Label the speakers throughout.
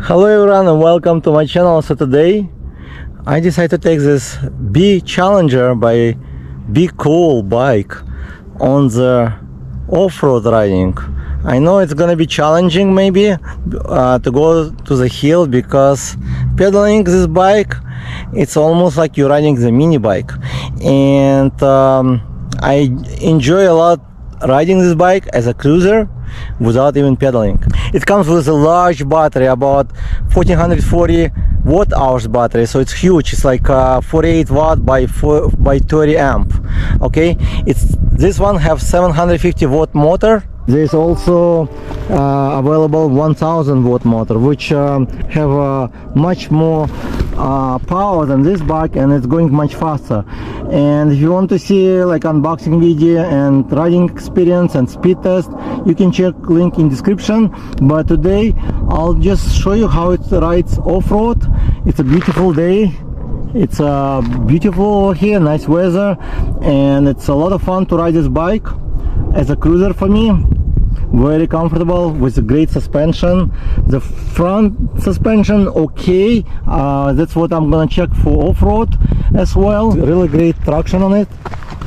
Speaker 1: Hello everyone and welcome to my channel. So today I decided to take this big Challenger by big cool bike on the off-road riding. I know it's gonna be challenging maybe to go to the hill, because pedaling this bike, it's almost like you're riding the mini bike, and I enjoy a lot riding this bike as a cruiser without even pedaling. It comes with a large battery, about 1440 watt hours battery, so it's huge. It's like 48 watt by 30 amp. Okay, this one have 750 watt motor. There's also available 1000 watt motor, which have much more power than this bike, and it's going much faster. And if you want to see like unboxing video and riding experience and speed test, you can check link in description. But today I'll just show you how it rides off-road. It's a beautiful day. It's beautiful here, nice weather, and it's a lot of fun to ride this bike as a cruiser for me. Very comfortable with a great suspension. The front suspension okay, that's what I'm gonna check for off-road as well. Really great traction on it,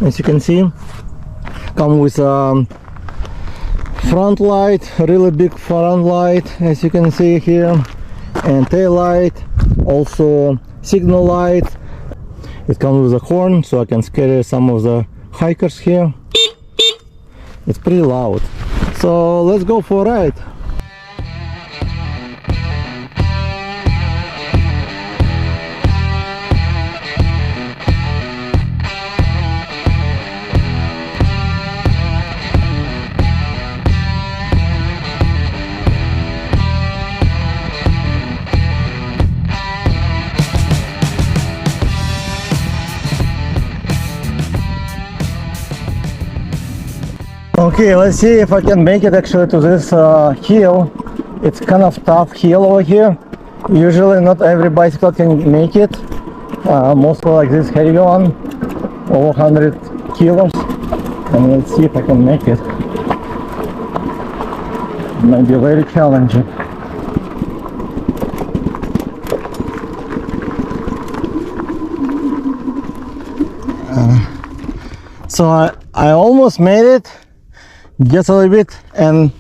Speaker 1: as you can see. Come with front light, really big front light, as you can see here, and tail light, also signal light. It comes with a horn, so I can scare some of the hikers here. It's pretty loud. So let's go for a ride. Okay, let's see if I can make it actually to this hill. It's kind of tough hill over here. Usually not every bicycle can make it. Mostly like this heavy one, over 100 kilos. And let's see if I can make it. It might be very challenging. So I almost made it. Just a little bit, and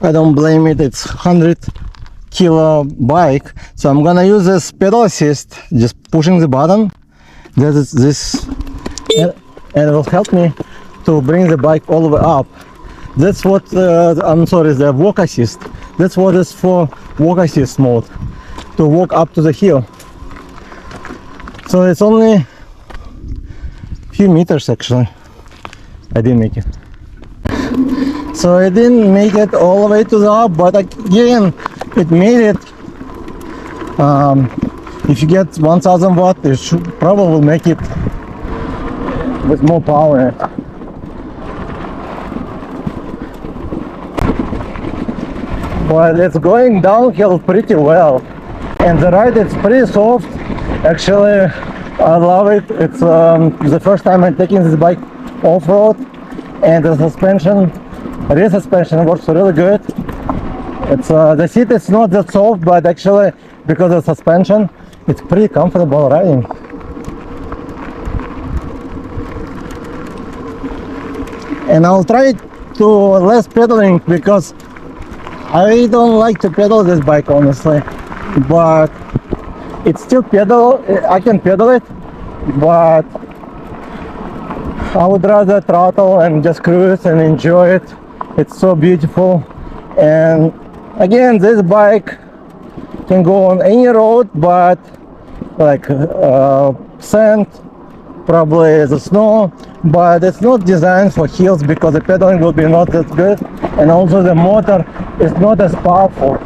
Speaker 1: I don't blame it. It's 100 kilo bike, so I'm gonna use this pedal assist, just pushing the button. This and it will help me to bring the bike all the way up. That's what I'm sorry, the walk assist. That's what is for walk assist mode, to walk up to the hill. So it's only a few meters actually. I didn't make it. So I didn't make it all the way to the up, but again, it made it. If you get 1000 watt, you should probably make it with more power. But it's going downhill pretty well, and the ride is pretty soft. Actually, I love it. It's the first time I'm taking this bike off-road, and the suspension, rear suspension, works really good. It's the seat is not that soft, but actually because of suspension, it's pretty comfortable riding. And I'll try to less pedaling, because I don't like to pedal this bike honestly, but it's still pedal. I can pedal it, but I would rather throttle and just cruise and enjoy it. It's so beautiful. And again, this bike can go on any road, but like sand, probably the snow, but it's not designed for hills, because the pedaling will be not that good, and also the motor is not as powerful.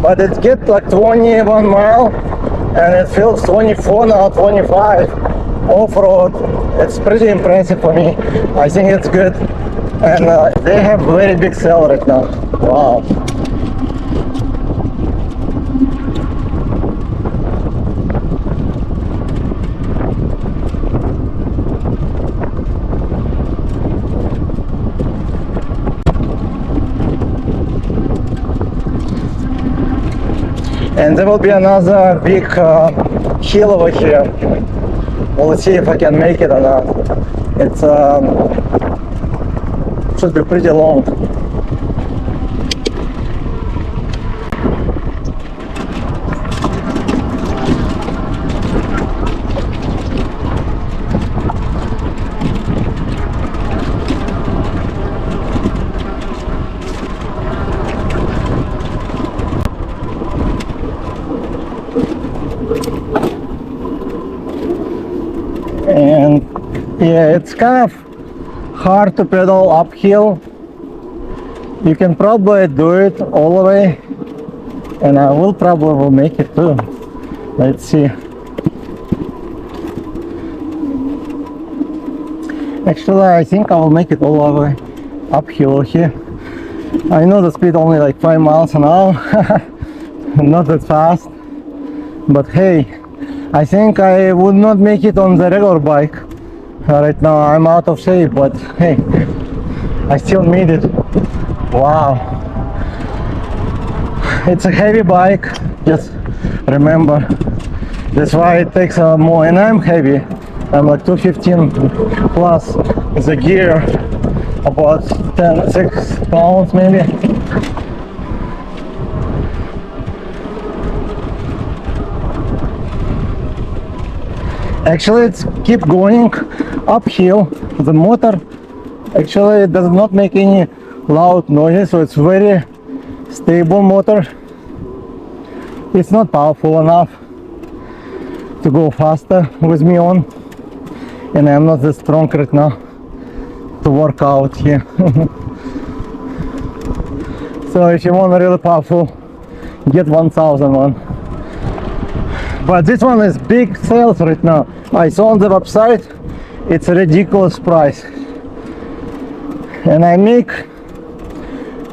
Speaker 1: But it gets like 21 mile, and it feels 24 now, 25 off-road. It's pretty impressive for me. I think it's good. And they have very big sale right now. Wow. And there will be another big hill over here. We'll see if I can make it or not. It's should be pretty long. And yeah, it's kind of hard to pedal uphill. You can probably do it all the way, and I will probably make it too. Let's see. Actually, I think I will make it all the way uphill here. I know the speed only like 5 miles an hour, not that fast, but hey, I think I would not make it on the regular bike. Right now I'm out of shape, but hey, I still made it. Wow. It's a heavy bike, just remember. That's why it takes more, and I'm heavy. I'm like 215 plus the gear, about 6 pounds maybe. Actually, it's keep going uphill. The motor actually does not make any loud noises, so it's very stable motor. It's not powerful enough to go faster with me on, and I'm not that strong right now to work out here. So if you want a really powerful, get 1001. But this one is big sales right now. I saw on the website, it's a ridiculous price. And I make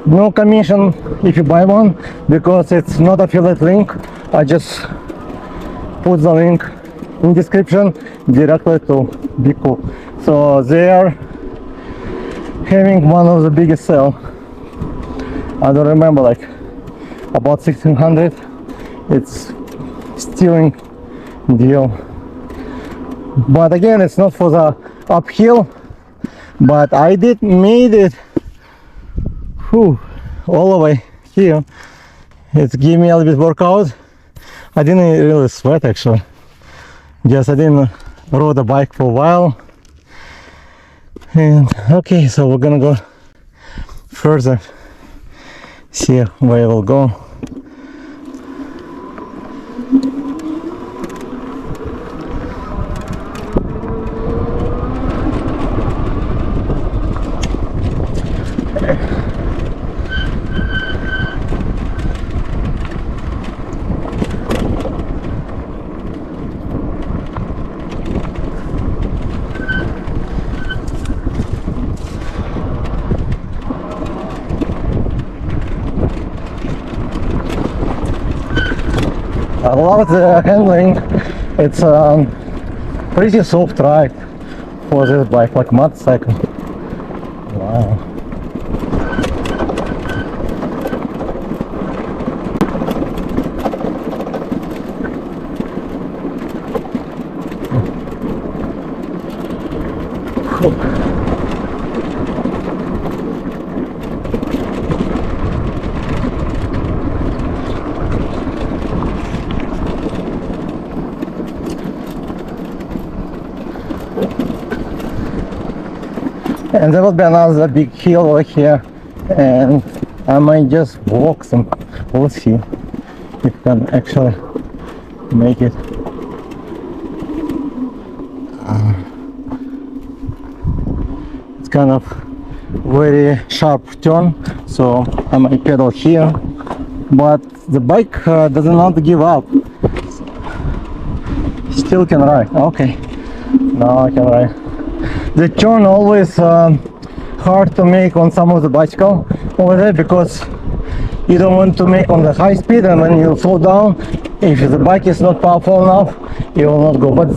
Speaker 1: no commission if you buy one, because it's not affiliate link. I just put the link in description directly to Be Cool. So they are having one of the biggest sale. I don't remember, like about 1600. It's steering deal, but again, it's not for the uphill. But I did made it all the way here. It gave me a little bit workout. I didn't really sweat actually, just I didn't rode the bike for a while. And okay, so we're gonna go further, see where it will go. I love the handling. It's pretty soft ride for this bike, like motorcycle. Wow. And there will be another big hill over here, and I might just walk some. We'll see if I can actually make it. It's kind of very sharp turn, so I might pedal here, but the bike does not give up. Still can ride. Okay, now I can ride. The turn always hard to make on some of the bicycle over there, because you don't want to make on the high speed, and when you slow down, if the bike is not powerful enough, it will not go. But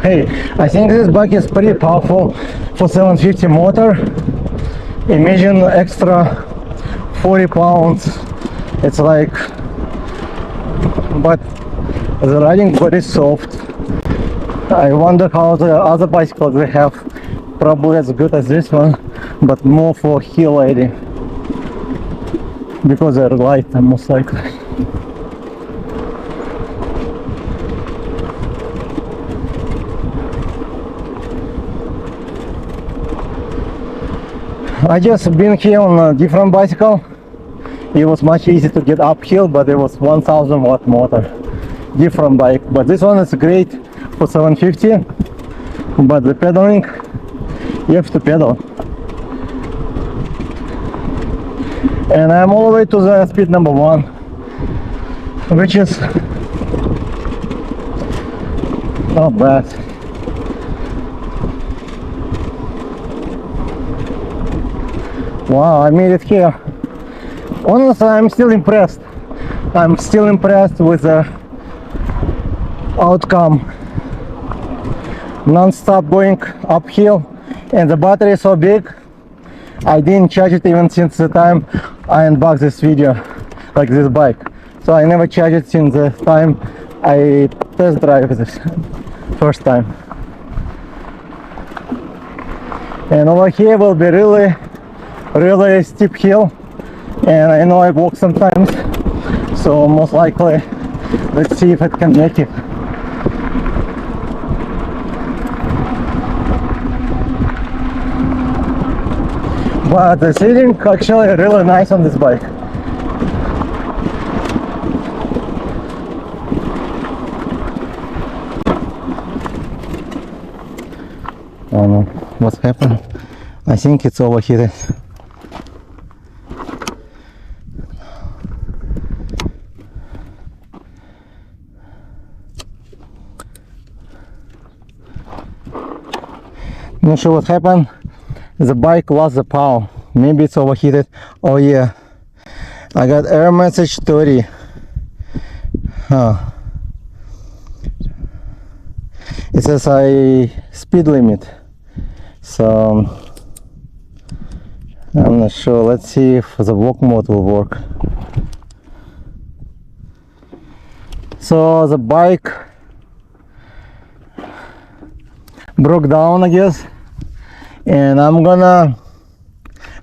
Speaker 1: hey, I think this bike is pretty powerful for 750 motor. Imagine extra 40 pounds. It's like, but the riding very soft. I wonder how the other bicycles they have, probably as good as this one, but more for hill riding, because they're light, most likely. I just been here on a different bicycle. It was much easier to get uphill, but it was 1000 watt motor, different bike. But this one is great for 750, but the pedaling, you have to pedal. And I'm all the way to the speed number 1, which is not bad. Wow, I made it here. Honestly, I'm still impressed. I'm still impressed with the outcome. Non-stop going uphill, and the battery is so big. I didn't charge it even since the time I unboxed this video, like this bike. So I never charged it since the time I test drive this first time. And over here will be really steep hill, and I know I walk sometimes, so most likely let's see if it can make it. But the seating actually really nice on this bike. Oh no, what's happened? I think it's overheated. Not sure what happened. The bike lost the power. Maybe it's overheated. Oh yeah, I got error message 30. It says I speed limit, so I'm not sure. Let's see if the walk mode will work. So the bike broke down, I guess, and I'm gonna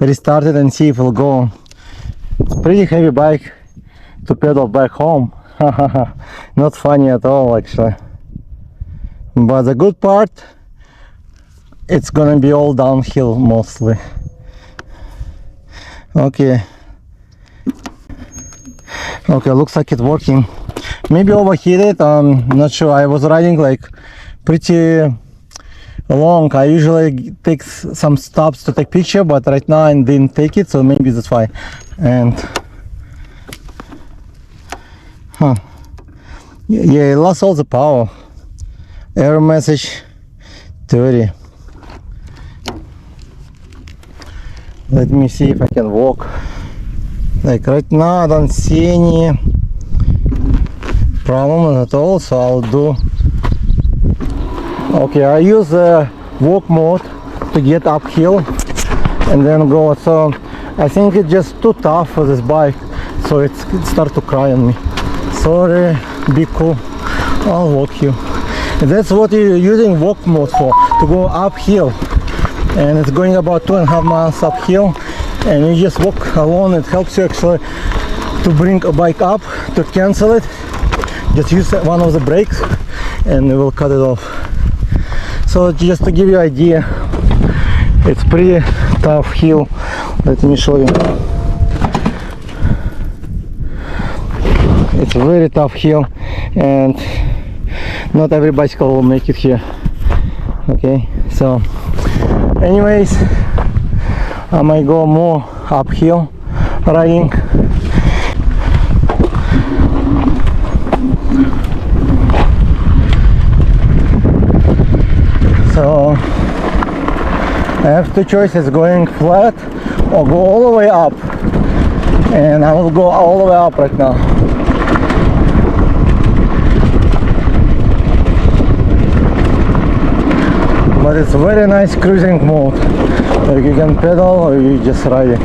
Speaker 1: restart it and see if it'll go. It's a pretty heavy bike to pedal back home. Not funny at all, actually. But the good part, it's gonna be all downhill mostly. Okay, looks like it's working. Maybe overheated, I'm not sure. I was riding like pretty long. I usually take some stops to take picture, but right now I didn't take it, so maybe that's why. And yeah, it lost all the power. Error message 30. Let me see if I can walk. Like right now I don't see any problem at all, so I'll do. Okay, I use the walk mode to get uphill and then go. So I think it's just too tough for this bike, so it starts to cry on me. Sorry, be cool, I'll walk you. And that's what you're using walk mode for, to go uphill. And it's going about 2.5 miles uphill, and you just walk alone. It helps you actually to bring a bike up. To cancel it, just use one of the brakes and it will cut it off. So just to give you an idea, it's pretty tough hill. Let me show you. It's a very tough hill, and not every bicycle will make it here. Okay, so anyways, I might go more uphill riding. So I have two choices: going flat or go all the way up. and I will go all the way up right now. But it's a very nice cruising mode. Like you can pedal or you just ride it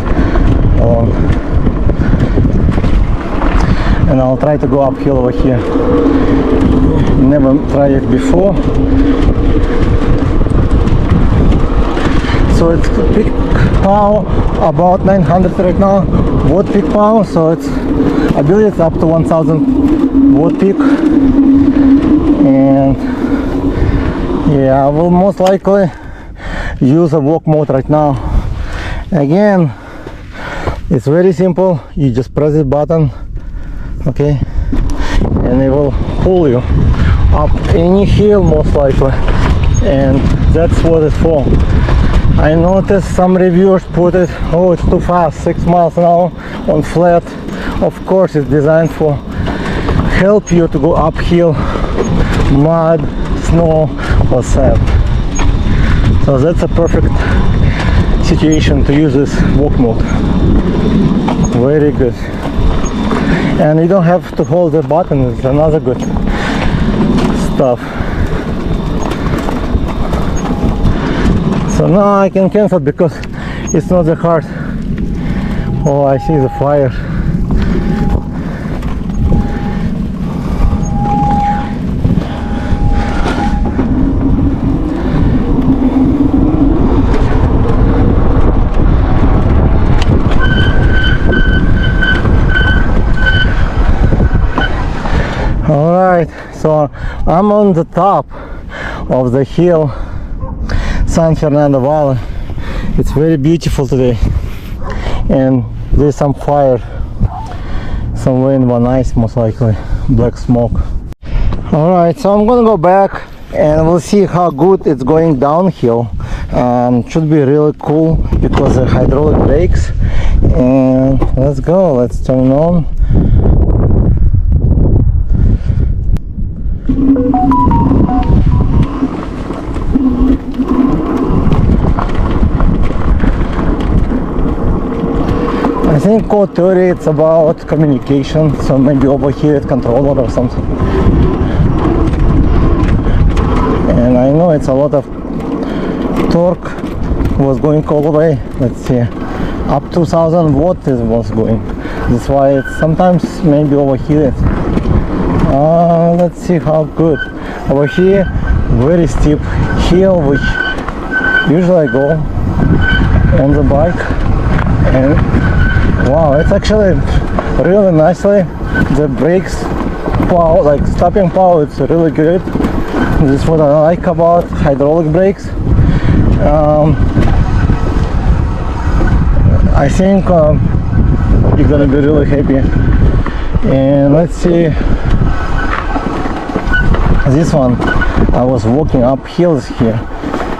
Speaker 1: along. And I'll try to go uphill over here. Never tried it before. So it's peak power about 900 right now, watt peak power. So it's, I believe it's up to 1000 watt peak. And yeah, I will most likely use a walk mode right now. Again, it's very simple. You just press the button, okay, and it will pull you up any hill most likely, and that's what it's for. I noticed some reviewers put it, oh, it's too fast, 6 miles an hour on flat. Of course, it's designed for help you to go uphill, mud, snow or sand. So that's a perfect situation to use this walk mode. Very good. And you don't have to hold the button, it's another good stuff. So now I can cancel because it's not that hard. Oh, I see the fire. Alright, so I'm on the top of the hill, San Fernando Valley. It's very beautiful today, and there's some fire somewhere in one ice, most likely black smoke. Alright, so I'm gonna go back and we'll see how good it's going downhill. Should be really cool because the hydraulic brakes. And let's go, let's turn it on. I think code 30 it's about communication, so maybe overheated controller or something. And I know it's a lot of torque was going all the way. Let's see, up to 1000 watt it was going. That's why it's sometimes maybe overheated. Let's see how good. Over here, very steep hill, which usually I go on the bike, and wow, it's actually really nicely. The brakes power, like stopping power, it's really good. This is what I like about hydraulic brakes. I think you're gonna be really happy. And let's see, this one, I was walking up hills here,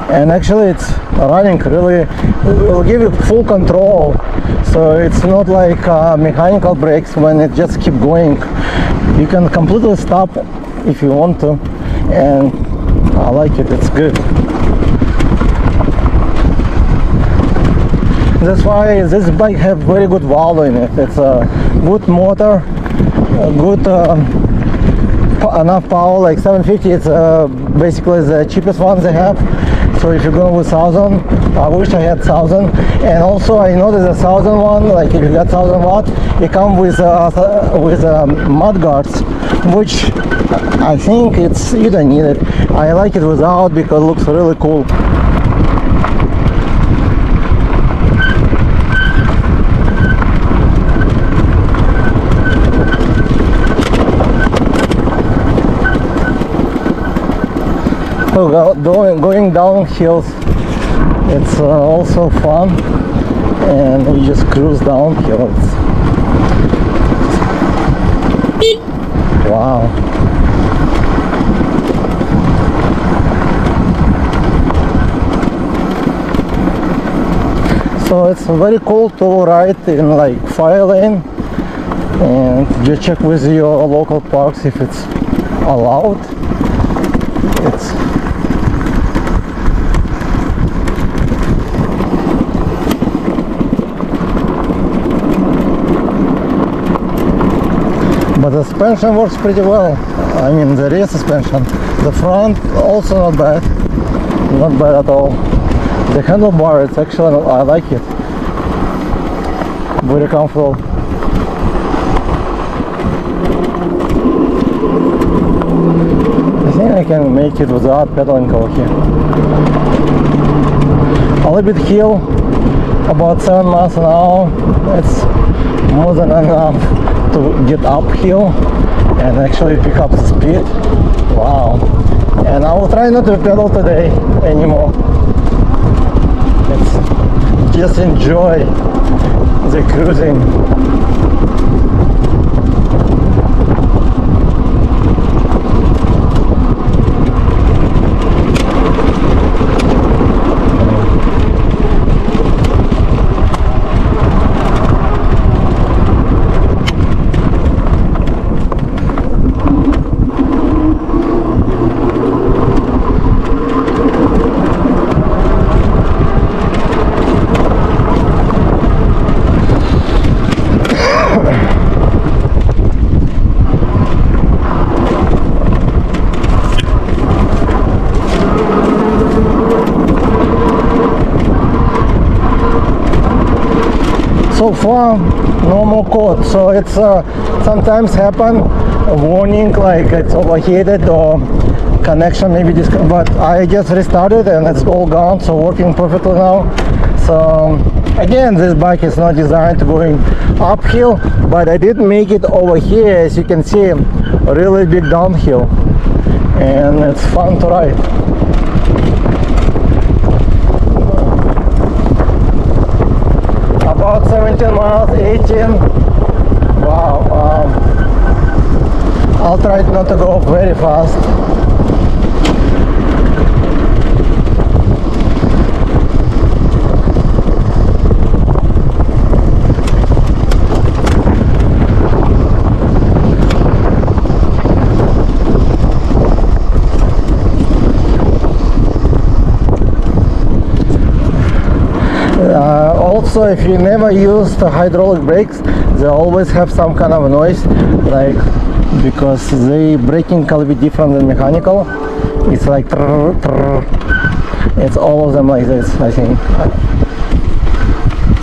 Speaker 1: and actually it's running really, it will give you full control. So it's not like mechanical brakes when it just keep going. You can completely stop if you want to, and I like it, it's good. That's why this bike have very good valve in it. It's a good motor, a good enough power, like 750. It's basically the cheapest one they have. So if you go with 1000, I wish I had 1000. And also I noticed the 1000 one, like if you got 1000 watt, it comes with mud guards, which I think it's, you don't need it. I like it without because it looks really cool. So going down hills, it's also fun, and we just cruise down hills. Wow. So it's very cool to ride in like fire lane, and just check with your local parks if it's allowed. It's But the suspension works pretty well. I mean the rear suspension. The front also not bad. Not bad at all. The handlebar, it's actually, I like it. Very comfortable. I think I can make it without pedaling over here. A little bit hill, about 7 miles an hour. It's more than enough to get uphill and actually pick up the speed. Wow. And I will try not to pedal today anymore. It's just enjoy the cruising. So far, no more code. So it's sometimes happen a warning like it's overheated or connection maybe but I just restarted and it's all gone, so working perfectly now. So again, this bike is not designed to going uphill, but I did make it over here, as you can see, a really big downhill, and it's fun to ride. About 17 miles, 18. Wow. I'll try not to go very fast. Also, if you never use the hydraulic brakes, they always have some kind of noise, like because the braking can be different than mechanical. It's like trrr, trrr. It's all of them like this. I think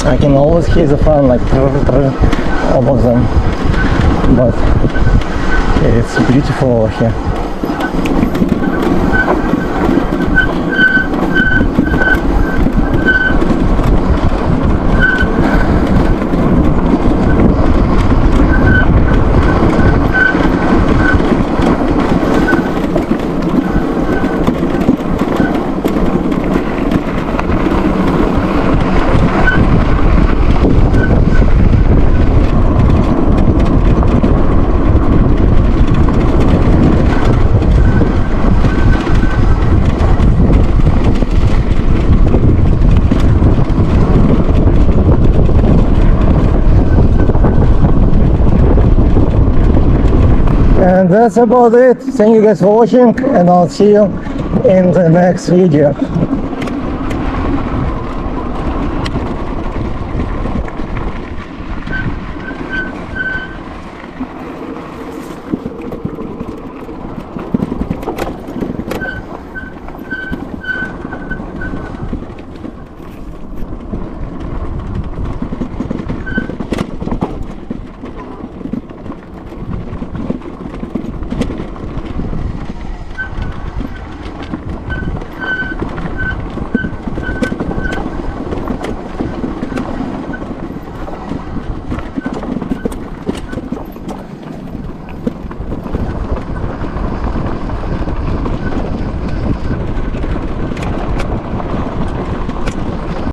Speaker 1: I can always hear the front like trrr, trrr, all of them, but it's beautiful over here. And that's about it. Thank you guys for watching, and I'll see you in the next video.